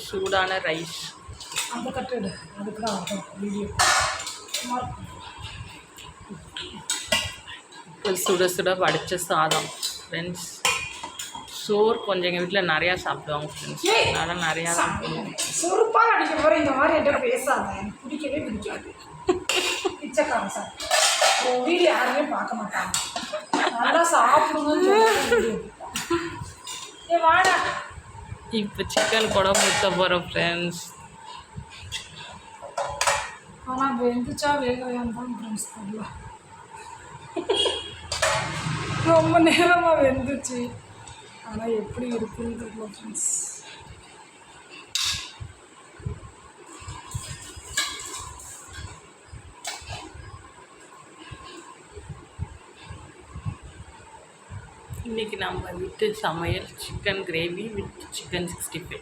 சூடான ரைஸ். அந்த கட்டு அதுக்கு தான் வீடியோ. சுட சுட வடித்த சாதம் ஃப்ரெண்ட்ஸ். சோறு கொஞ்சம் எங்கள் வீட்டில் நிறையா சாப்பிடுவாங்க ஃப்ரெண்ட்ஸ், அதனால் நிறையா தான் போடுவோம். சொருப்பாக அடிக்க போகிற இந்த மாதிரி என்கிட்ட பேசாத, எனக்கு பிடிக்கவே பிடிக்காது. பிச்சைக்காரன் சார் வீடியோ யாருமே பார்க்க மாட்டாங்க, நல்லா சாப்பிடுங்கன்னு சொல்லி. ஏ வாடா, இப்போ சிக்கன் குழம்பு ஊற்ற போகிறோம் ஃப்ரெண்ட்ஸ். ஆனால் வெந்துச்சா வேகவையான்னு தான் ஃப்ரெண்ட்ஸ் தெரியல. ரொம்ப நேரமாக வெந்துச்சு, ஆனால் எப்படி இருக்குன்னு தெரியல ஃப்ரெண்ட்ஸ். இன்றைக்கி நம்ம வீட்டு சமையல் சிக்கன் கிரேவி வித் சிக்கன் 65.